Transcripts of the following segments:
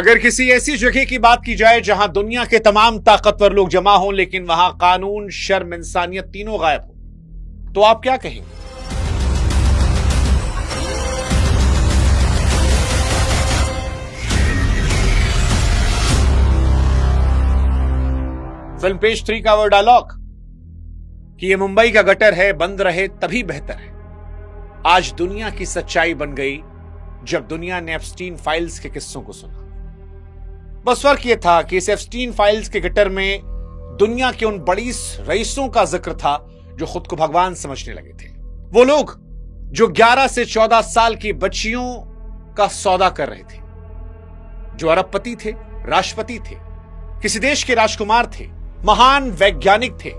अगर किसी ऐसी जगह की बात की जाए जहां दुनिया के तमाम ताकतवर लोग जमा हों लेकिन वहां कानून, शर्म, इंसानियत तीनों गायब हो, तो आप क्या कहेंगे? फिल्म पेज 3 का वो डायलॉग कि ये मुंबई का गटर है, बंद रहे तभी बेहतर है, आज दुनिया की सच्चाई बन गई जब दुनिया ने एप्स्टीन फाइल्स के किस्सों को सुना। बस फर्क यह था कि इस एप्स्टीन फाइल्स के गटर में दुनिया के उन बड़ी रईसों का जिक्र था जो खुद को भगवान समझने लगे थे। वो लोग जो 11 से 14 साल की बच्चियों का सौदा कर रहे थे, जो अरबपति थे, राष्ट्रपति थे, किसी देश के राजकुमार थे, महान वैज्ञानिक थे,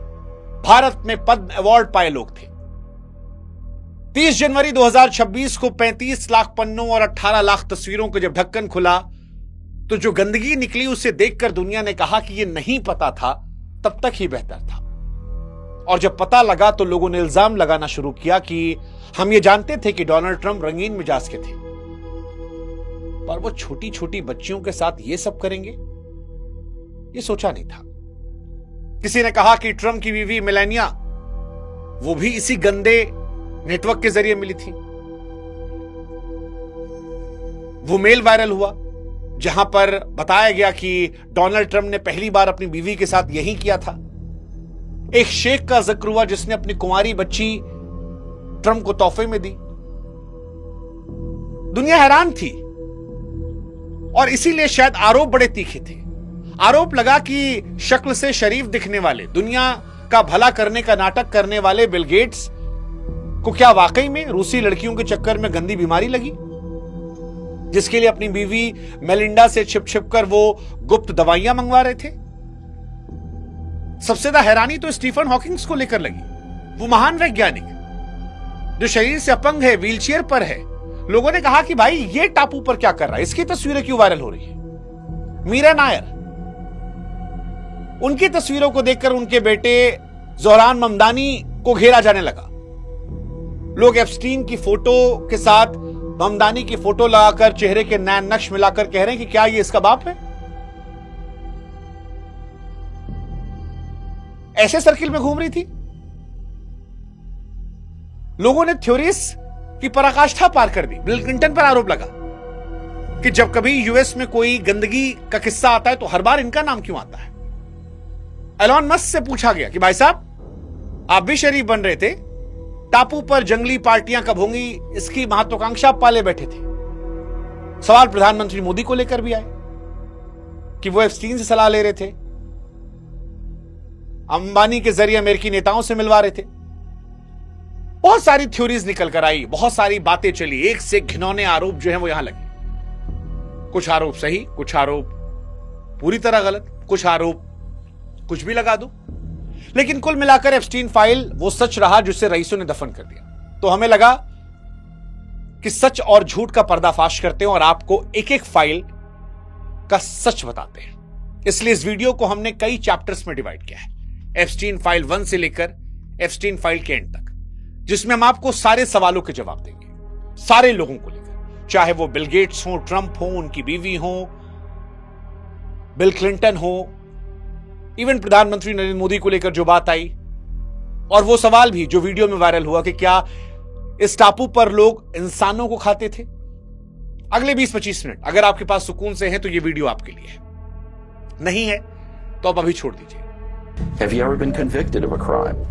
भारत में पद्म अवार्ड पाए लोग थे। 30 जनवरी 2026 को 35 लाख पन्नों और 18 लाख तस्वीरों को जब ढक्कन खुला तो जो गंदगी निकली उसे देखकर दुनिया ने कहा कि यह नहीं पता था तब तक ही बेहतर था। और जब पता लगा तो लोगों ने इल्जाम लगाना शुरू किया कि हम ये जानते थे कि डोनाल्ड ट्रंप रंगीन मिजाज के थे, पर वो छोटी छोटी बच्चियों के साथ ये सब करेंगे, ये सोचा नहीं था। किसी ने कहा कि ट्रंप की बीवी मेलानिया वो भी इसी गंदे नेटवर्क के जरिए मिली थी। वो मेल वायरल हुआ जहां पर बताया गया कि डोनाल्ड ट्रंप ने पहली बार अपनी बीवी के साथ यही किया था। एक शेख का जिक्र हुआ जिसने अपनी कुंवारी बच्ची ट्रंप को तोहफे में दी। दुनिया हैरान थी और इसीलिए शायद आरोप बड़े तीखे थे। आरोप लगा कि शक्ल से शरीफ दिखने वाले, दुनिया का भला करने का नाटक करने वाले बिल गेट्स को क्या वाकई में रूसी लड़कियों के चक्कर में गंदी बीमारी लगी, जिसके लिए अपनी बीवी मेलिंडा से छिप छिप कर वो गुप्त दवाइयां मंगवा रहे थे। सबसे ज्यादा हैरानी तो स्टीफन हॉकिंग्स को लेकर लगी। वो महान वैज्ञानिक जो शरीर से अपंग है, व्हीलचेयर पर है। लोगों ने कहा कि भाई ये टापू पर क्या कर रहा है, इसकी तस्वीरें क्यों वायरल हो रही है। मीरा नायर, उनकी तस्वीरों को देखकर उनके बेटे जोहरान ममदानी को घेरा जाने लगा। लोग एप्स्टीन की फोटो के साथ ममदानी की फोटो लगाकर चेहरे के नैन नक्श मिलाकर कह रहे हैं कि क्या ये इसका बाप है। ऐसे सर्किल में घूम रही थी। लोगों ने थ्योरीज की पराकाष्ठा पार कर दी। बिल क्लिंटन पर आरोप लगा कि जब कभी यूएस में कोई गंदगी का किस्सा आता है तो हर बार इनका नाम क्यों आता है। एलॉन मस्क से पूछा गया कि भाई साहब आप भी शरीफ बन रहे थे, टापू पर जंगली पार्टियां कब होंगी, इसकी महत्वाकांक्षा आप पाले बैठे थे। सवाल प्रधानमंत्री मोदी को लेकर भी आए कि वो एप्स्टीन से सलाह ले रहे थे, अंबानी के जरिए अमेरिकी नेताओं से मिलवा रहे थे। बहुत सारी थ्योरीज निकल कर आई, बहुत सारी बातें चली, एक से घिनौने आरोप जो है वो यहां लगे। कुछ आरोप सही, कुछ आरोप पूरी तरह गलत, कुछ आरोप कुछ भी लगा दो, लेकिन कुल मिलाकर एप्स्टीन फाइल वो सच रहा जिसे रईसों ने दफन कर दिया। तो हमें लगा कि सच और झूठ का पर्दाफाश करते हैं और आपको एक एक फाइल का सच बताते हैं। इसलिए इस वीडियो को हमने कई चैप्टर्स में डिवाइड किया है, एप्स्टीन फाइल 1 से लेकर एप्स्टीन फाइल के एंड तक, जिसमें हम आपको सारे सवालों के जवाब देंगे, सारे लोगों को लेकर, चाहे वो बिल गेट्स हो, ट्रंप हो, उनकी बीवी हो, बिल क्लिंटन हो, इवन प्रधानमंत्री नरेंद्र मोदी को लेकर जो बात आई, और वो सवाल भी जो वीडियो में वायरल हुआ कि क्या इस टापू पर लोग इंसानों को खाते थे। अगले 20-25 मिनट अगर आपके पास सुकून से है तो ये वीडियो आपके लिए है, नहीं है तो आप अभी छोड़ दीजिए। Have you ever been convicted of a crime?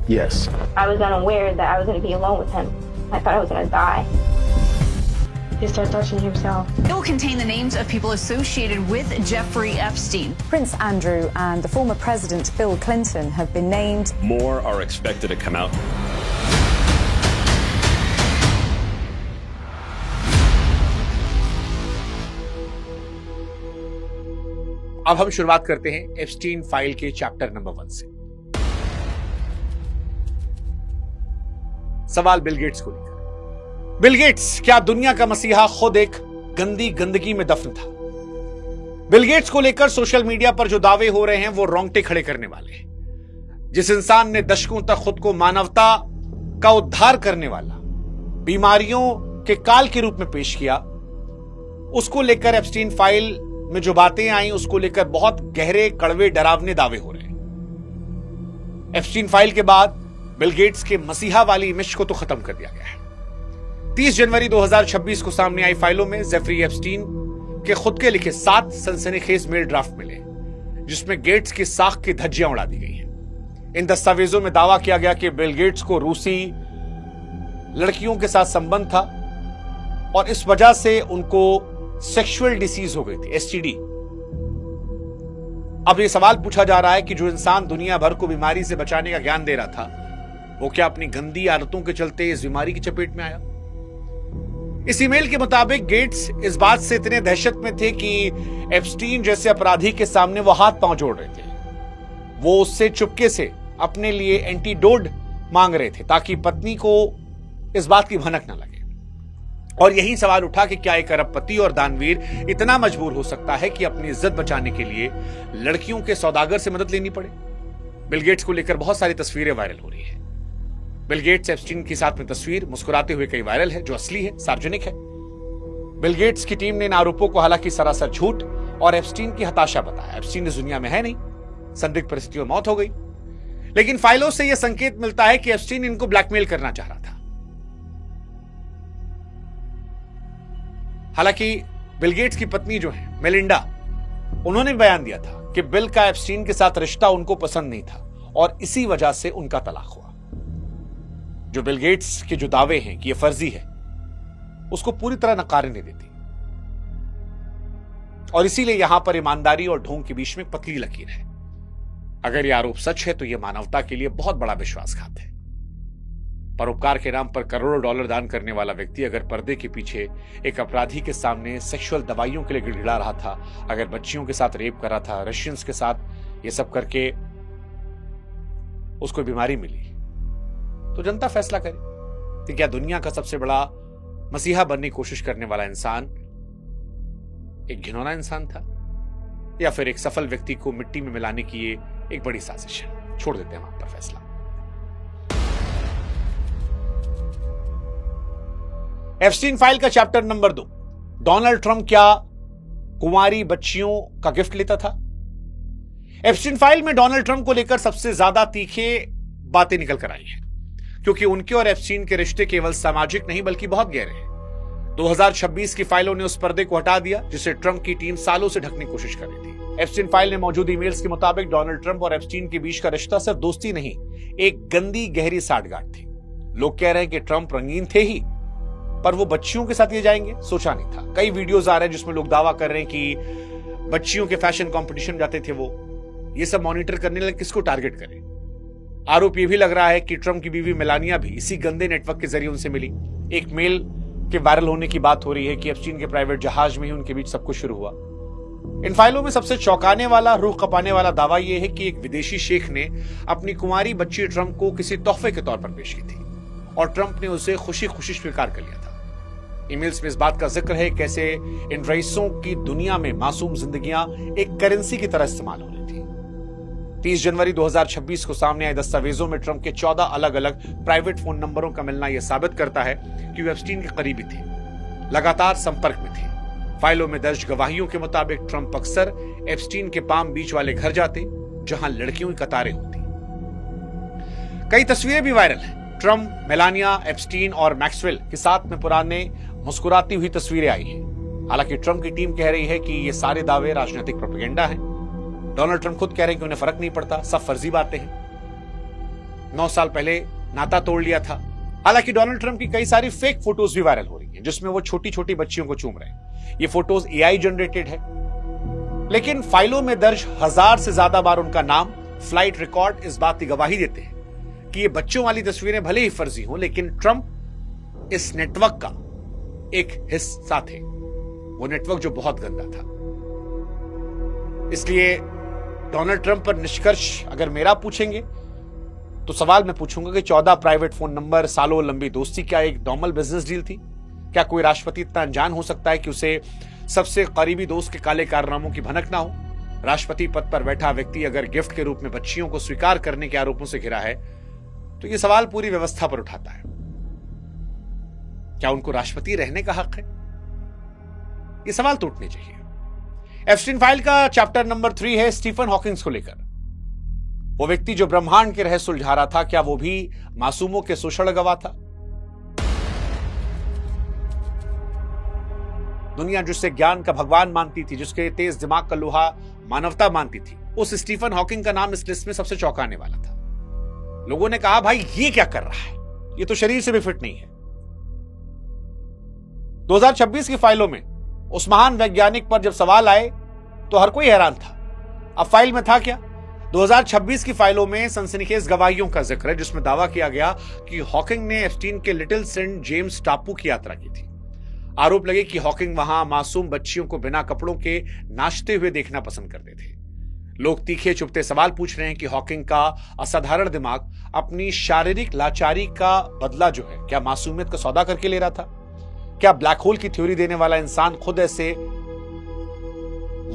Yes. I was unaware that I was going to be alone with him. I thought I was going to die. He started touching himself. It will contain the names of people associated with Jeffrey Epstein. Prince Andrew and the former President Bill Clinton have been named. More are expected to come out. अब हम शुरुआत करते हैं Epstein file के chapter number 1 से। सवाल Bill Gates को लेकर। बिल गेट्स क्या दुनिया का मसीहा खुद एक गंदी गंदगी में दफन था? बिल गेट्स को लेकर सोशल मीडिया पर जो दावे हो रहे हैं वो रोंगटे खड़े करने वाले हैं। जिस इंसान ने दशकों तक खुद को मानवता का उद्धार करने वाला, बीमारियों के काल के रूप में पेश किया, उसको लेकर एप्स्टीन फाइल में जो बातें आई उसको लेकर बहुत गहरे, कड़वे, डरावने दावे हो रहे हैं। एप्स्टीन फाइल के बाद बिल गेट्स के मसीहा वाली इमेज को तो खत्म कर दिया गया है। 30 जनवरी 2026 को सामने आई फाइलों में जेफरी एप्स्टीन के खुद के लिखे 7 सनसनीखेज मेल ड्राफ्ट मिले, जिसमें गेट्स की साख की धज्जियां उड़ा दी गई हैं। इन दस्तावेजों में दावा किया गया कि बिल गेट्स को रूसी लड़कियों के साथ संबंध था और इस वजह से उनको सेक्सुअल डिसीज हो गई थी, एसटीडी। अब यह सवाल पूछा जा रहा है कि जो इंसान दुनिया भर को बीमारी से बचाने का ज्ञान दे रहा था, वो क्या अपनी गंदी आदतों के चलते इस बीमारी की चपेट में आया? इस ईमेल के मुताबिक गेट्स इस बात से इतने दहशत में थे कि एप्स्टीन जैसे अपराधी के सामने वो हाथ पांव जोड़ रहे थे। वो उससे चुपके से अपने लिए एंटीडोट मांग रहे थे ताकि पत्नी को इस बात की भनक न लगे। और यही सवाल उठा कि क्या एक अरबपति और दानवीर इतना मजबूर हो सकता है कि अपनी इज्जत बचाने के लिए लड़कियों के सौदागर से मदद लेनी पड़े? बिल गेट्स को लेकर बहुत सारी तस्वीरें वायरल हो रही है। बिल गेट्स एप्स्टीन के साथ में तस्वीर मुस्कुराते हुए कई वायरल है, जो असली है, सार्वजनिक है। बिल गेट्स की टीम ने इन आरोपों को हालांकि सरासर झूठ और एप्स्टीन की हताशा बताया। एप्स्टीन इस दुनिया में है नहीं, संदिग्ध परिस्थितियों में मौत हो गई। लेकिन फाइलों से यह संकेत मिलता है कि एप्स्टीन इनको ब्लैकमेल करना चाह रहा था। हालांकि बिल गेट्स की पत्नी जो है मेलिंडा, उन्होंने बयान दिया था कि बिल का एप्स्टीन के साथ रिश्ता उनको पसंद नहीं था और इसी वजह से उनका तलाक हुआ। जो बिल गेट्स के जो दावे हैं कि यह फर्जी है, उसको पूरी तरह नकारने नहीं देती। और इसीलिए यहां पर ईमानदारी और ढोंग के बीच में पतली लकीर है। अगर यह आरोप सच है तो यह मानवता के लिए बहुत बड़ा विश्वासघात है। परोपकार के नाम पर करोड़ों डॉलर दान करने वाला व्यक्ति अगर पर्दे के पीछे एक अपराधी के सामने सेक्सुअल दवाइयों के लिए गिड़गिड़ा रहा था, अगर बच्चियों के साथ रेप कर रहा था, रशियंस के साथ ये सब करके उसको बीमारी मिली, तो जनता फैसला करे कि क्या दुनिया का सबसे बड़ा मसीहा बनने की कोशिश करने वाला इंसान एक घिनौना इंसान था, या फिर एक सफल व्यक्ति को मिट्टी में मिलाने की ये एक बड़ी साजिश है। छोड़ देते हैं वहां पर फैसला। एप्स्टीन फाइल का चैप्टर नंबर 2, डोनाल्ड ट्रंप क्या कुंवारी बच्चियों का गिफ्ट लेता था? एप्स्टीन फाइल में डोनाल्ड ट्रंप को लेकर सबसे ज्यादा तीखे बातें निकल कर आई हैं, क्योंकि उनके और एप्स्टीन के रिश्ते केवल सामाजिक नहीं बल्कि बहुत गहरे हैं। 2026 की फाइलों ने उस पर्दे को हटा दिया जिसे ट्रंप की टीम सालों से ढकने की कोशिश कर रही थी। एप्स्टीन फाइल में मौजूद ईमेल्स के मुताबिक डोनाल्ड ट्रंप और एप्स्टीन के बीच का रिश्ता सिर्फ दोस्ती नहीं, एक गंदी गहरी साठगांठ थी। लोग कह रहे हैं कि ट्रंप रंगीन थे ही, पर वो बच्चियों के साथ ये जाएंगे, सोचा नहीं था। कई वीडियोस आ रहे हैं जिसमें लोग दावा कर रहे हैं कि बच्चियों के फैशन कंपटीशन जाते थे वो। ये सब मॉनिटर करने लगे किसको टारगेट करें। आरोप ये भी लग रहा है कि ट्रंप की बीवी मेलानिया भी इसी गंदे नेटवर्क के जरिए उनसे मिली। एक मेल के वायरल होने की बात हो रही है कि एप्स्टीन के प्राइवेट जहाज में ही उनके बीच सब कुछ शुरू हुआ। इन फाइलों में सबसे चौंकाने वाला, रूह कपाने वाला दावा यह है कि एक विदेशी शेख ने अपनी कुंवारी बच्ची ट्रंप को किसी तोहफे के तौर पर पेश की थी और ट्रंप ने उसे खुशी खुशी स्वीकार कर लिया था। ईमेल्स में इस बात का जिक्र है कैसे इन रईसों की दुनिया में मासूम जिंदगियां एक करेंसी की तरह इस्तेमाल हो रही थी। 30 जनवरी 2026 को सामने आए दस्तावेजों में ट्रंप के 14 अलग अलग प्राइवेट फोन नंबरों का मिलना यह साबित करता है कि वे एप्स्टीन के करीबी थे, लगातार संपर्क में थे। फाइलों में दर्ज गवाहियों के मुताबिक ट्रंप अक्सर एप्स्टीन के पाम बीच वाले घर जाते जहां लड़कियों की कतारें होती। कई तस्वीरें भी वायरल हैं। ट्रंप, मेलानिया, एप्स्टीन और मैक्सवेल के साथ में पुराने मुस्कुराती हुई तस्वीरें आई हैं। हालांकि ट्रंप की टीम कह रही है कि ये सारे दावे राजनीतिक प्रोपेगेंडा हैं। डोनाल्ड ट्रंप खुद कह रहे हैं कि उन्हें फर्क नहीं पड़ता, सब फर्जी बातें हैं। 9 साल पहले नाता तोड़ लिया था। हालांकि डोनाल्ड ट्रंप की कई सारी फेक फोटोज भी वायरल हो रही हैं जिसमें वो छोटी छोटी बच्चियों को चूम रहे हैं। ये फोटोज एआई जनरेटेड है, लेकिन फाइलों में दर्ज 1000 से ज्यादा बार उनका नाम, फ्लाइट रिकॉर्ड इस बात की गवाही देते हैं कि ये बच्चों वाली तस्वीरें भले ही फर्जी हों, लेकिन ट्रंप इस नेटवर्क का एक हिस्सा थे। वो नेटवर्क जो बहुत गंदा था। इसलिए डोनाल्ड ट्रंप पर निष्कर्ष अगर मेरा पूछेंगे तो सवाल मैं पूछूंगा कि 14 प्राइवेट फोन नंबर, सालों लंबी दोस्ती क्या एक नॉर्मल बिजनेस डील थी? क्या कोई राष्ट्रपति इतना अनजान हो सकता है कि उसे सबसे करीबी दोस्त के काले कारनामों की भनक ना हो? राष्ट्रपति पद पर बैठा व्यक्ति अगर गिफ्ट के रूप में बच्चियों को स्वीकार करने के आरोपों से घिरा है तो यह सवाल पूरी व्यवस्था पर उठाता है। क्या उनको राष्ट्रपति रहने का हक है? ये सवाल तो उठने चाहिए। एप्स्टीन फाइल का चैप्टर नंबर 3 है स्टीफन हॉकिंग्स को लेकर। वो व्यक्ति जो ब्रह्मांड के रहस्य सुलझा रहा था, क्या वो भी मासूमों के शोषण गवाह था? दुनिया जिससे ज्ञान का भगवान मानती थी, जिसके तेज दिमाग का लोहा मानवता मानती थी, उस स्टीफन हॉकिंग का नाम इस लिस्ट में सबसे चौंकाने वाला था। लोगों ने कहा, भाई ये क्या कर रहा है, ये तो शरीर से भी फिट नहीं है। 2026 की फाइलों में उस महान वैज्ञानिक पर जब सवाल आए तो हर कोई हैरान था। अब फाइल में था क्या? 2026 की फाइलों में सनसनीखेज गवाहियों का जिक्र है, जिसमें दावा किया गया कि हॉकिंग ने एप्स्टीन के लिटिल सेंट जेम्स टापू की यात्रा की थी। आरोप लगे कि हॉकिंग वहां मासूम बच्चियों को बिना कपड़ों के नाचते हुए देखना पसंद करते थे। लोग तीखे चुभते सवाल पूछ रहे हैं कि हॉकिंग का असाधारण दिमाग अपनी शारीरिक लाचारी का बदला जो है, क्या मासूमियत का सौदा करके ले रहा था? क्या ब्लैक होल की थ्योरी देने वाला इंसान खुद ऐसे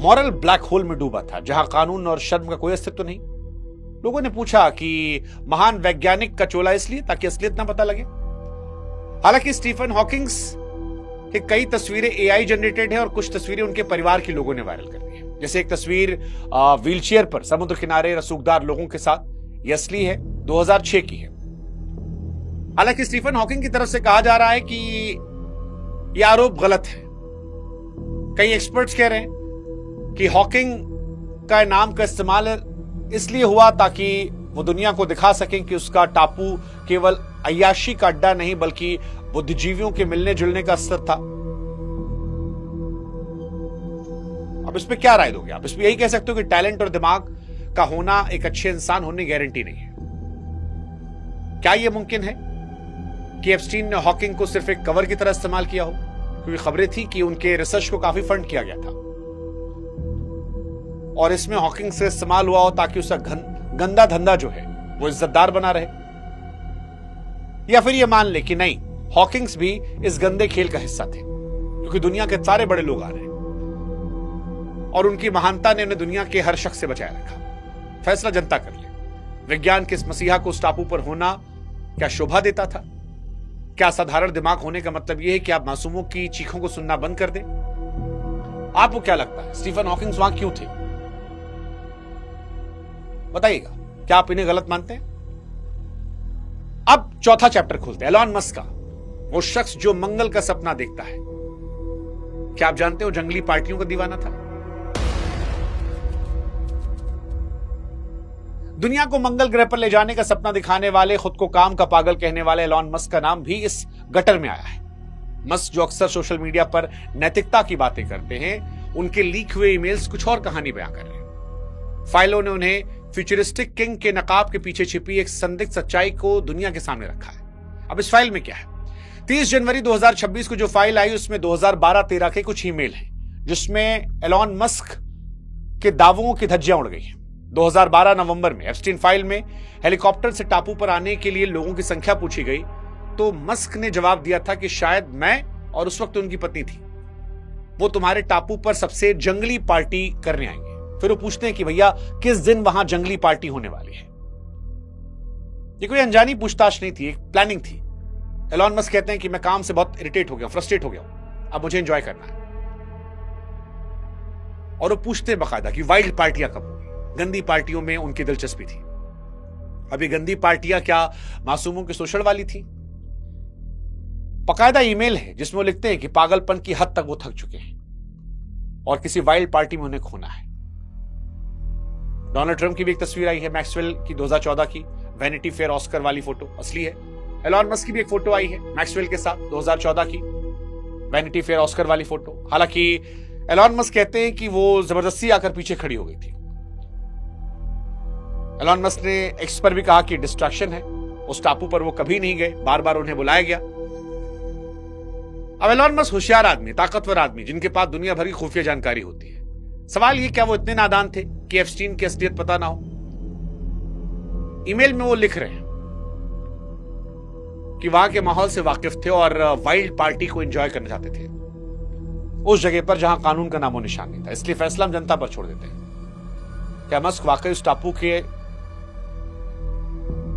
मॉरल ब्लैक होल में डूबा था जहां कानून और शर्म का कोई अस्तित्व नहीं? लोगों ने पूछा कि महान वैज्ञानिक का चोला इसलिए ताकि असलियत ना पता लगे। हालांकि स्टीफन हॉकिंग्स की कई तस्वीरें एआई जनरेटेड है और कुछ तस्वीरें उनके परिवार के लोगों ने वायरल कर दी है। जैसे एक तस्वीर व्हीलचेयर पर समुद्र किनारे रसूखदार लोगों के साथ, ये असली है, 2006 की है। हालांकि स्टीफन हॉकिंग की तरफ से कहा जा रहा है कि यह आरोप गलत है। कई एक्सपर्ट्स कह रहे हैं कि हॉकिंग का नाम का इस्तेमाल इसलिए हुआ ताकि वो दुनिया को दिखा सकें कि उसका टापू केवल अय्याशी का अड्डा नहीं बल्कि बुद्धिजीवियों के मिलने जुलने का स्तर था। अब इस पे क्या राय दोगे आप? इस पे यही कह सकते हो कि टैलेंट और दिमाग का होना एक अच्छे इंसान होने की गारंटी नहीं है। क्या यह मुमकिन है कि एप्स्टीन ने हॉकिंग को सिर्फ एक कवर की तरह इस्तेमाल किया हो? क्योंकि खबरें थी कि उनके रिसर्च को काफी फंड किया गया था और इसमें हॉकिंग से इस्तेमाल हुआ हो ताकि उसका गंदा धंधा जो है वो इज्जतदार बना रहे। या फिर ये मान ले कि नहीं, हॉकिंग्स भी इस गंदे खेल का हिस्सा थे, क्योंकि दुनिया के सारे बड़े लोग आ रहे हैं और उनकी महानता ने उन्हें दुनिया के हर शख्स से बचाए रखा। फैसला जनता कर ले। विज्ञान के इस मसीहा को उस टापू पर होना क्या शोभा देता था? क्या साधारण दिमाग होने का मतलब यह है कि आप मासूमों की चीखों को सुनना बंद कर दें? आपको क्या लगता है, स्टीफन हॉकिंग्स वहां क्यों थे? बताइएगा, क्या आप इन्हें गलत मानते हैं? अब चौथा चैप्टर खोलते हैं, एलॉन मस्क का, वो शख्स जो मंगल का सपना देखता है। क्या आप जानते हो जंगली पार्टियों का दीवाना था? दुनिया को मंगल ग्रह पर ले जाने का सपना दिखाने वाले, खुद को काम का पागल कहने वाले एलॉन मस्क का नाम भी इस गटर में आया है। मस्क जो अक्सर सोशल मीडिया पर नैतिकता की बातें करते हैं, उनके लीक हुए ईमेल्स कुछ और कहानी बयां कर रहे हैं। फाइलों ने उन्हें फ्यूचरिस्टिक किंग के नकाब के पीछे छिपी एक संदिग्ध सच्चाई को दुनिया के सामने रखा है। अब इस फाइल में क्या है? 30 जनवरी 2026 को जो फाइल आई उसमें 2012-13 के कुछ ईमेल हैं, जिसमें एलॉन मस्क के दावों की धज्जियां उड़ गई हैं। 2012 नवंबर में एप्स्टीन फाइल में हेलीकॉप्टर से टापू पर आने के लिए लोगों की संख्या पूछी गई तो मस्क ने जवाब दिया था कि शायद मैं और उस वक्त उनकी पत्नी थी, वो तुम्हारे टापू पर सबसे जंगली पार्टी करने आएंगे। फिर वो पूछते हैं कि भैया किस दिन वहां जंगली पार्टी होने वाली है? ये कोई अनजानी पूछताछ नहीं थी, एक प्लानिंग थी। एलॉन मस्क कहते हैं कि मैं काम से बहुत इरिटेट हो गया, फ्रस्ट्रेट हो गया, अब मुझे एंजॉय करना है। और वो पूछते हैं बकायदा कि वाइल्ड पार्टियां कब होंगी? गंदी पार्टियों में उनकी दिलचस्पी थी। अब ये गंदी पार्टियां क्या मासूमों के शोषण वाली थी? बकायदा ईमेल है जिसमें वो लिखते हैं कि पागलपन की हद तक वो थक चुके हैं और किसी वाइल्ड पार्टी में उन्हें खोना है। डोनाल्ड ट्रंप की भी एक तस्वीर आई है, मैक्सवेल की 2014 की वैनिटी फेयर ऑस्कर वाली फोटो असली है। एलॉन मस्क की भी एक फोटो आई है मैक्सवेल के साथ 2014 की वैनिटी फेयर ऑस्कर वाली फोटो। हालांकि एलॉन मस्क कहते हैं कि वो जबरदस्ती आकर पीछे खड़ी हो गई थी। एलॉन मस्क ने एक्स पर भी कहा कि डिस्ट्रैक्शन है, उस टापू पर वो कभी नहीं गए, बार बार उन्हें बुलाया गया। अब एलॉन मस्क होशियार आदमी, ताकतवर आदमी, जिनके पास दुनिया भर की खुफिया जानकारी होती है। सवाल ये, क्या वो इतने नादान थे कि एप्स्टीन की असलियत पता ना हो? ईमेल में वो लिख रहे हैं कि वहां के माहौल से वाकिफ थे और वाइल्ड पार्टी को एंजॉय करना चाहते थे उस जगह पर जहां कानून का नामो निशान नहीं था। इसलिए फैसला हम जनता पर छोड़ देते हैं। क्या मस्क वाकई उस टापू के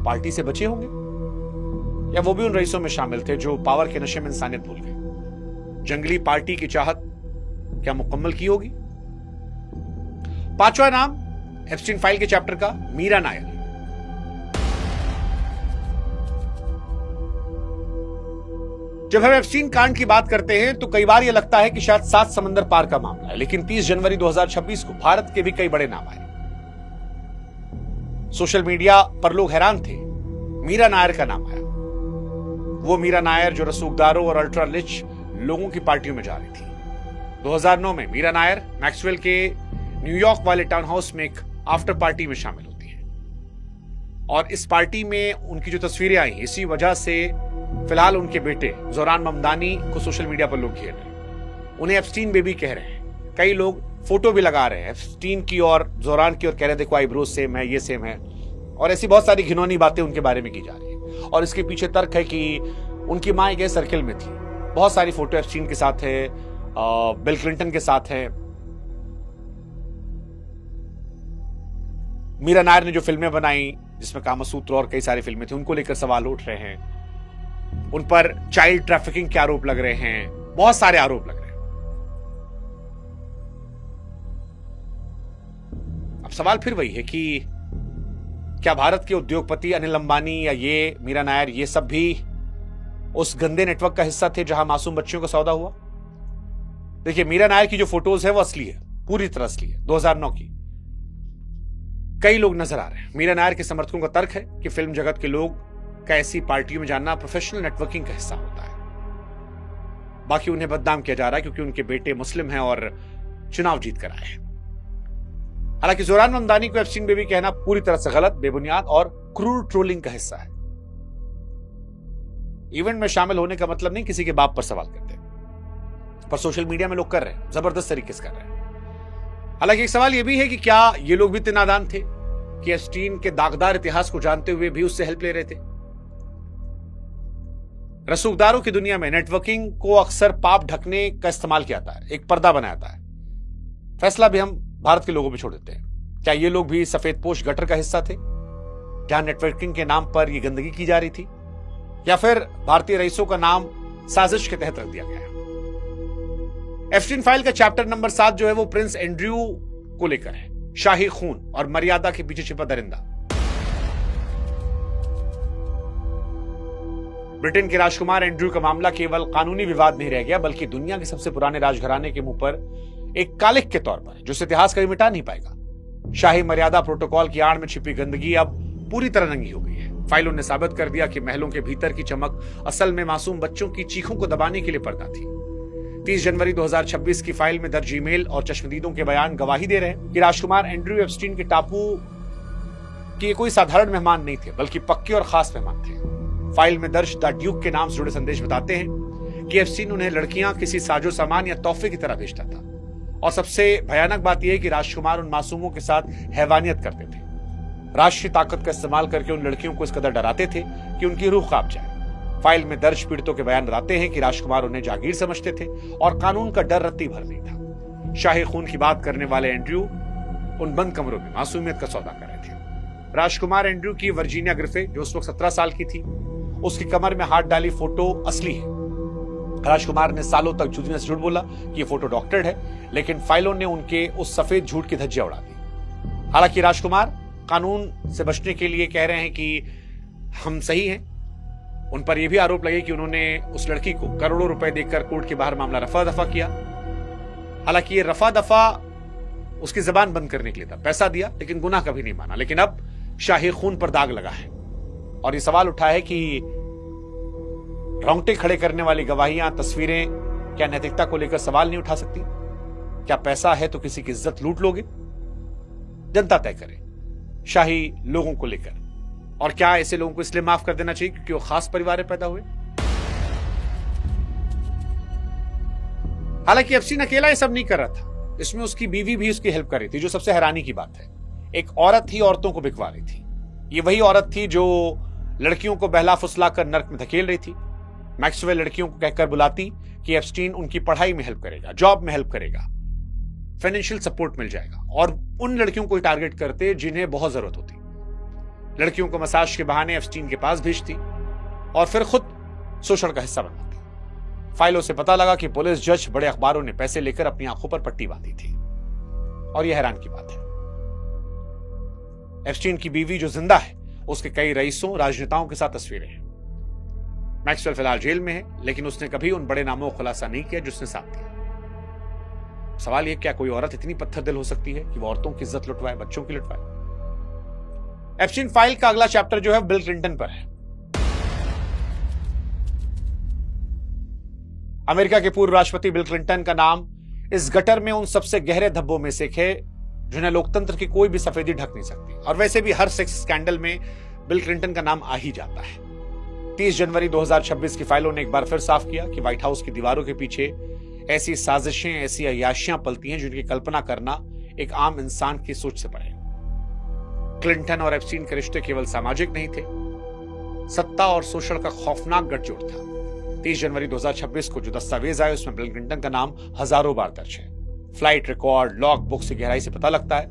पार्टी से बचे होंगे या वो भी उन रईसों में शामिल थे जो पावर के नशे में इंसानियत भूल गए? जंगली पार्टी की चाहत क्या मुकम्मल की होगी? पांचवा नाम एप्स्टीन फाइल के चैप्टर का, मीरा नायर। जब हम एप्स्टीन कांड की बात करते हैं तो कई बार यह लगता है कि शायद 7 समंदर पार का मामला है, लेकिन 30 जनवरी 2026 को भारत के भी कई बड़े नाम आए। सोशल मीडिया पर लोग हैरान थे, मीरा नायर का नाम आया। वो मीरा नायर जो रसूखदारों और अल्ट्रा रिच लोगों की पार्टियों में जा रही थी। 2009 में मीरा नायर मैक्सवेल के न्यूयॉर्क वाले टाउन हाउस में एक आफ्टर पार्टी में शामिल होती है और इस पार्टी में उनकी जो तस्वीरें आई, इसी वजह से फिलहाल उनके बेटे जोरान ममदानी को सोशल मीडिया पर लोग घेर रहे हैं। उन्हें एप्स्टीन बेबी कह रहे हैं। कई लोग फोटो भी लगा रहे हैं एप्स्टीन की और जोरान की और कह रहे हैं देखो आईब्रोज सेम है, ये सेम है, और ऐसी बहुत सारी घिनौनी बातें उनके बारे में की जा रही है। और इसके पीछे तर्क है कि उनकी मां एक सर्किल में थी। बहुत सारी फोटो एप्स्टीन के साथ है, बिल क्लिंटन के साथ है। मीरा नायर ने जो फिल्में बनाई जिसमें कामसूत्र और कई सारी फिल्में थी, उनको लेकर सवाल उठ रहे हैं। उन पर चाइल्ड ट्रैफिकिंग के आरोप लग रहे हैं, बहुत सारे आरोप लग रहे हैं। अब सवाल फिर वही है कि क्या भारत के उद्योगपति अनिल अंबानी या ये मीरा नायर, ये सब भी उस गंदे नेटवर्क का हिस्सा थे जहां मासूम बच्चियों का सौदा हुआ? देखिए, मीरा नायर की जो फोटोज है वो असली है, पूरी तरह असली है, 2009 की। कई लोग नजर आ रहे हैं। मीरा नायर के समर्थकों का तर्क है कि फिल्म जगत के लोग का ऐसी पार्टियों में जानना प्रोफेशनल नेटवर्किंग का हिस्सा होता है। बाकी उन्हें बदनाम किया जा रहा है क्योंकि उनके बेटे मुस्लिम हैं और चुनाव जीत कर आए हैं। हालांकि जोरान ममदानी को एप्स्टीन बेबी कहना पूरी तरह से गलत, बेबुनियाद और क्रूर ट्रोलिंग का हिस्सा है। इवेंट में शामिल होने का मतलब नहीं किसी के बाप पर सवाल करते, पर सोशल मीडिया में लोग कर रहे हैं, जबरदस्त तरीके से कर रहे हैं। हालांकि एक सवाल यह भी है कि क्या ये लोग भी इतने नादान थे कि एप्स्टीन के दागदार इतिहास को जानते हुए भी उससे हेल्प ले रहे थे? रसूखदारों की दुनिया में नेटवर्किंग को अक्सर पाप ढकने का इस्तेमाल किया जाता है, एक पर्दा बनाया जाता है। फैसला भी हम भारत के लोगों पे छोड़ देते हैं। क्या ये लोग भी सफेदपोश गटर का हिस्सा थे जहां नेटवर्किंग के नाम पर यह गंदगी की जा रही थी, या फिर भारतीय रईसों का नाम साजिश के तहत रख दिया गया है? एप्स्टीन फाइल का चैप्टर नंबर 7 जो है वो प्रिंस एंड्रयू को लेकर है, शाही खून और मर्यादा के पीछे छिपा दरिंदा। ब्रिटेन के राजकुमार एंड्रयू का मामला केवल कानूनी विवाद नहीं रह गया, बल्कि दुनिया के सबसे पुराने राजघराने के मुंह पर एक कालिक के तौर पर, जो इतिहास कभी मिटा नहीं पाएगा। शाही मर्यादा प्रोटोकॉल की आड़ में छिपी गंदगी अब पूरी तरह नंगी हो गई है। फाइलों ने साबित कर दिया कि महलों के भीतर की चमक असल में मासूम बच्चों की चीखों को दबाने के लिए पर्दा थी। 30 जनवरी 2026 की फाइल में दर्ज ईमेल और चश्मदीदों के बयान गवाही दे रहे हैं कि राजकुमार एंड्रयू एप्स्टीन के टापू के कोई साधारण मेहमान नहीं थे, बल्कि पक्के और खास मेहमान थे। फाइल में दर्ज द ड्यूक के नाम से जुड़े संदेश बताते हैं कि एप्स्टीन उन्हें लड़कियां किसी साजो सामान या तोहफे की तरह भेजता था। और सबसे भयानक बात यह है कि राजकुमार उन मासूमों के साथ हैवानियत करते थे। राष्ट्रीय ताकत का इस्तेमाल करके उन लड़कियों को इस कदर डराते थे कि उनकी रूह कांप जाए। फाइल में दर्ज पीड़ितों के बयान बताते हैं कि राजकुमार उन्हें जागीर समझते थे और कानून का डर रत्ती भर नहीं था। शाही खून की बात करने वाले एंड्रयू उन बंद कमरों में मासूमियत का सौदा कर रहे थे। राजकुमार एंड्रयू की वर्जीनिया ग्रिफे, जो उस वक्त 17 साल की थी, उसकी कमर में हाथ डाली फोटो असली है। राजकुमार ने सालों तक जुदिया से झूठ बोला कि यह फोटो डॉक्टर्ड है, लेकिन फाइलों ने उनके उस सफेद झूठ की धज्जियां उड़ा दी। हालांकि राजकुमार कानून से बचने के लिए कह रहे हैं कि हम सही हैं। उन पर यह भी आरोप लगे कि उन्होंने उस लड़की को करोड़ों रुपए देकर कोर्ट के बाहर मामला रफा दफा किया। हालांकि ये रफा दफा उसकी जबान बंद करने के लिए था, पैसा दिया लेकिन गुनाह कभी नहीं माना। लेकिन अब शाही खून पर दाग लगा है और ये सवाल उठा है कि रोंगटे खड़े करने वाली गवाहियां, तस्वीरें क्या नैतिकता को लेकर सवाल नहीं उठा सकती? क्या पैसा है तो किसी की इज्जत लूट लोगे? जनता तय करे शाही लोगों को लेकर। और क्या ऐसे लोगों को इसलिए माफ कर देना चाहिए क्योंकि वो खास परिवार में पैदा हुए? हालांकि एप्स्टीन अकेला ये सब नहीं कर रहा था, इसमें उसकी बीवी भी उसकी हेल्प कर रही थी, जो सबसे हैरानी की बात है। एक औरत ही औरतों को बिकवा रही थी। ये वही औरत थी जो लड़कियों को बहला फुसला कर नर्क में धकेल रही थी। मैक्सवेल लड़कियों को कहकर बुलाती कि एप्स्टीन उनकी पढ़ाई में हेल्प करेगा, जॉब में हेल्प करेगा, फाइनेंशियल सपोर्ट मिल जाएगा, और उन लड़कियों को टारगेट करते जिन्हें बहुत जरूरत होती। लड़कियों को मसाज के बहाने एप्स्टीन के पास भेजती और फिर खुद शोषण का हिस्सा बनाती। फाइलों से पता लगा कि पुलिस, जज, बड़े अखबारों ने पैसे लेकर अपनी आंखों पर पट्टी बांधी थी। और यह हैरान की बात है, एप्स्टीन की बीवी जो जिंदा है, उसके कई रईसों, राजनेताओं के साथ तस्वीरें हैं। मैक्सवेल फिलहाल जेल में है, लेकिन उसने कभी उन बड़े नामों को खुलासा नहीं किया जिसने साथ दिया। सवाल यह, क्या कोई औरत इतनी पत्थर दिल हो सकती है कि वो औरतों की इज्जत लुटवाए, बच्चों की लुटवाए? एप्स्टीन फाइल का अगला चैप्टर जो है बिल क्लिंटन पर है। अमेरिका के पूर्व राष्ट्रपति बिल क्लिंटन का नाम इस गटर में उन सबसे गहरे धब्बों में से एक है जिन्हें लोकतंत्र की कोई भी सफेदी ढक नहीं सकती। और वैसे भी हर सेक्स स्कैंडल में बिल क्लिंटन का नाम आ ही जाता है। 30 जनवरी 2026 की फाइलों ने एक बार फिर साफ किया कि व्हाइट हाउस की दीवारों के पीछे ऐसी साजिशें, ऐसी अय्याशियां पलती हैं जिनकी कल्पना करना एक आम इंसान की सोच से परे। क्लिंटन और एप्स्टीन के रिश्ते केवल सामाजिक नहीं थे, सत्ता और शोषण का खौफनाक गठजोड़ था। 30 जनवरी 2026 को जो दस्तावेज आए उसमें बिल क्लिंटन का नाम हजारों बार दर्ज है। फ्लाइट रिकॉर्ड, लॉग बुक से गहराई से पता लगता है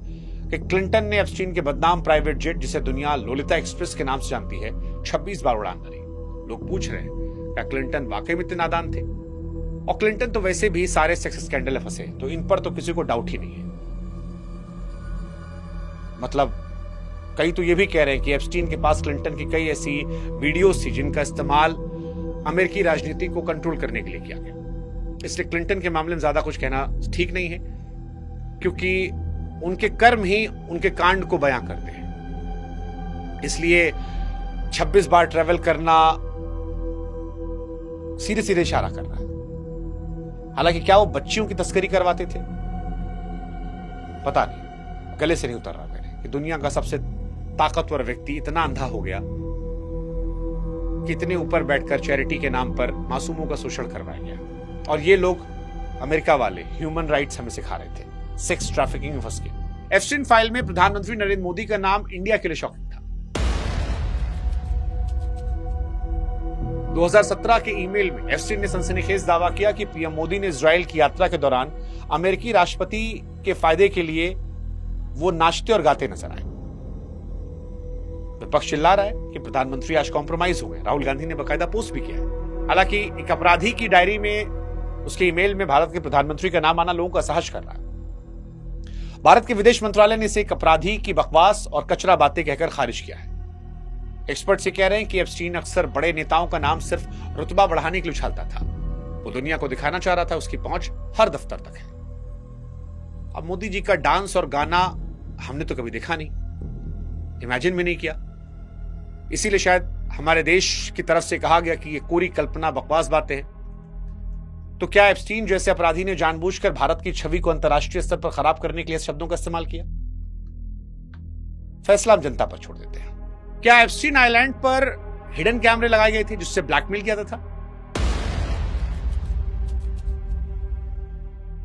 कि क्लिंटन ने एप्स्टीन के बदनाम प्राइवेट जेट, जिसे दुनिया लोलिता एक्सप्रेस के नाम से जानती है, 26 बार उड़ान भरी। लोग पूछ रहे हैं, क्या क्लिंटन वाकई में इतने नादान थे? और क्लिंटन तो वैसे भी सारे सेक्स स्कैंडल में फंसे, तो इन पर तो किसी को डाउट ही नहीं है। मतलब कई तो ये भी कह रहे हैं कि एप्स्टीन के पास क्लिंटन की कई ऐसी वीडियोस थी जिनका इस्तेमाल अमेरिकी राजनीति को कंट्रोल करने के लिए किया गया। इसलिए क्लिंटन के मामले में ज्यादा कुछ कहना ठीक नहीं है, क्योंकि उनके कर्म ही उनके कांड को बयां करते हैं। इसलिए 26 बार ट्रेवल करना सीधे सीधे इशारा कर रहा है। हालांकि क्या वो बच्चियों की तस्करी करवाते थे? पता नहीं, गले से नहीं उतर रहा मेरे कि दुनिया का सबसे ताकतवर व्यक्ति इतना अंधा हो गया कि इतने ऊपर बैठकर चैरिटी के नाम पर मासूमों का शोषण करवाया गया। और ये लोग अमेरिका वाले ह्यूमन राइट्स हमें सिखा रहे थे, सेक्स ट्रैफिकिंग में फंस गए। एप्स्टीन फाइल में प्रधानमंत्री नरेंद्र मोदी का नाम इंडिया के लिए शॉकिंग था। 2017 के ईमेल में एप्स्टीन ने सनसनीखेज दावा किया कि पीएम मोदी ने इजराइल की यात्रा के दौरान अमेरिकी राष्ट्रपति के फायदे के लिए वो नाचते और गाते नजर आए। विपक्ष चिल्ला रहा है कि प्रधानमंत्री आज कॉम्प्रोमाइज हो गए। राहुल गांधी ने बकायदा पोस्ट भी किया है। हालांकि एक अपराधी की डायरी में, उसके ईमेल में भारत के प्रधानमंत्री का नाम आना लोगों को असहज कर रहा है। भारत के विदेश मंत्रालय ने इसे एक अपराधी की बकवास और कचरा बातें कहकर खारिज किया है। एक्सपर्ट्स ये कह रहे हैं कि एप्स्टीन अक्सर बड़े नेताओं का नाम सिर्फ रुतबा बढ़ाने के लिए उछालता था। वो दुनिया को दिखाना चाह रहा था उसकी पहुंच हर दफ्तर तक है। अब मोदी जी का डांस और गाना हमने तो कभी देखा नहीं, इमेजिन भी नहीं किया। इसीलिए शायद हमारे देश की तरफ से कहा गया कि ये कोरी कल्पना, बकवास बातें हैं। तो क्या एप्स्टीन जैसे अपराधी ने जानबूझकर भारत की छवि को अंतर्राष्ट्रीय स्तर पर खराब करने के लिए शब्दों का इस्तेमाल किया? फैसला हम जनता पर छोड़ देते हैं। क्या एप्स्टीन आइलैंड पर हिडन कैमरे लगाए गए थे जिससे ब्लैकमेल किया था?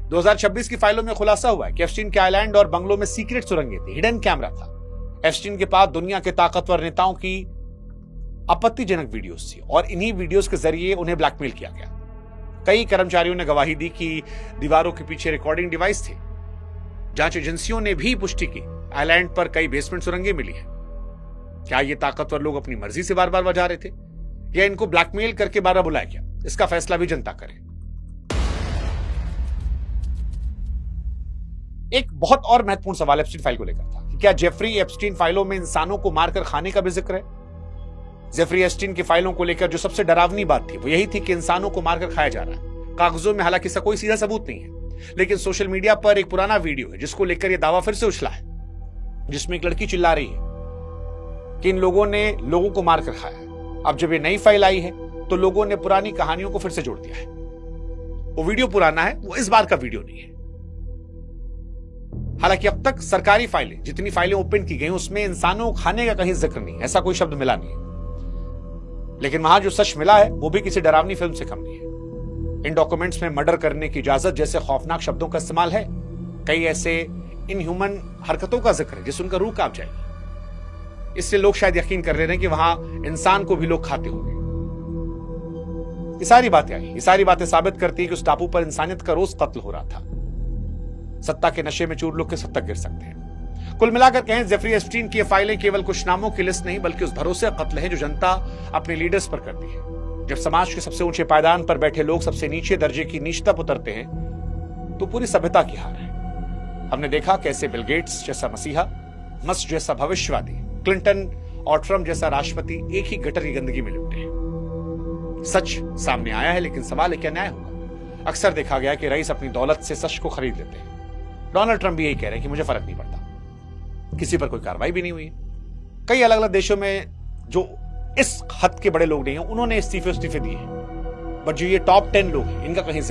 2026 की फाइलों में खुलासा हुआ है कि एप्स्टीन के आइलैंड और बंगलों में सीक्रेट सुरंगें थी, हिडन कैमरा था। एप्स्टीन के पास दुनिया के ताकतवर नेताओं की आपत्तिजनक वीडियोस थी और इन्हीं वीडियोस के जरिए उन्हें ब्लैकमेल किया गया। कई कर्मचारियों ने गवाही दी कि दीवारों के पीछे रिकॉर्डिंग डिवाइस थे। जांच एजेंसियों ने भी पुष्टि की, आइलैंड पर कई बेसमेंट सुरंगें मिली हैं। क्या ये ताकतवर लोग अपनी मर्जी से बार बार बजा रहे थे या इनको ब्लैकमेल करके बार बार बुलाया गया? इसका फैसला भी जनता करे। एक बहुत और महत्वपूर्ण सवाल एप्स्टीन फाइल को लेकर था कि क्या जेफरी एप्स्टीन फाइलों में इंसानों को मारकर खाने का भी जिक्र है? जेफरी एप्स्टीन की फाइलों को लेकर जो सबसे डरावनी बात थी वो यही थी कि इंसानों को मारकर खाया जा रहा है। कागजों में हालांकि इसका कोई सीधा सबूत नहीं है, लेकिन सोशल मीडिया पर एक पुराना वीडियो है जिसको लेकर यह दावा फिर से उछला है, जिसमें एक लड़की चिल्ला रही है कि इन लोगों ने लोगों को मारकर खाया। अब जब ये नई फाइल आई है तो लोगों ने पुरानी कहानियों को फिर से जोड़ दिया है। वो वीडियो पुराना है, वो इस बार का वीडियो नहीं है। हालांकि अब तक सरकारी फाइलें, जितनी फाइलें ओपन की गई उसमें इंसानों को खाने का कहीं जिक्र नहीं, ऐसा कोई शब्द मिला नहीं है। लेकिन वहां जो सच मिला है वो भी किसी डरावनी फिल्म से कम नहीं है। इन डॉक्यूमेंट्स में मर्डर करने की इजाजत जैसे खौफनाक शब्दों का इस्तेमाल है। कई ऐसे इनह्यूमन हरकतों का जिक्र है जिससे उनका रूह कांप जाएगी। इससे लोग शायद यकीन कर रहे हैं कि वहां इंसान को भी लोग खाते होंगे। ये सारी बातें साबित करती है कि उस टापू पर इंसानियत का रोज कत्ल हो रहा था। सत्ता के नशे में चूर लोग किस हद तक गिर सकते हैं। कुल मिलाकर कहें, जेफरी एप्स्टीन की फाइलें केवल कुछ नामों की लिस्ट नहीं बल्कि उस भरोसे का कत्ल है जो जनता अपने लीडर्स पर करती है। जब समाज के सबसे ऊंचे पायदान पर बैठे लोग सबसे नीचे दर्जे की नीचता उतरते हैं तो पूरी सभ्यता की हार है। हमने देखा कैसे बिल गेट्स जैसा मसीहा, मस्क जैसा भविष्यवादी, क्लिंटन और ट्रंप जैसा राष्ट्रपति एक ही गटर की गंदगी में लिपटे हैं। सच सामने आया है, लेकिन सवाल है क्या न्याय होगा। अक्सर देखा गया कि रईस अपनी दौलत से सच को खरीद लेते हैं। डोनाल्ड ट्रंप भी यही कह रहे हैं कि मुझे फर्क नहीं पड़ता। किसी पर कोई कार्रवाई भी नहीं हुई। कई अलग अलग देशों में जो इस हद के बड़े लोग नहीं हैं, उन्होंने इस्तीफे दिए हैं, बट जो ये टॉप 10 लोग हैं, इनका कहीं से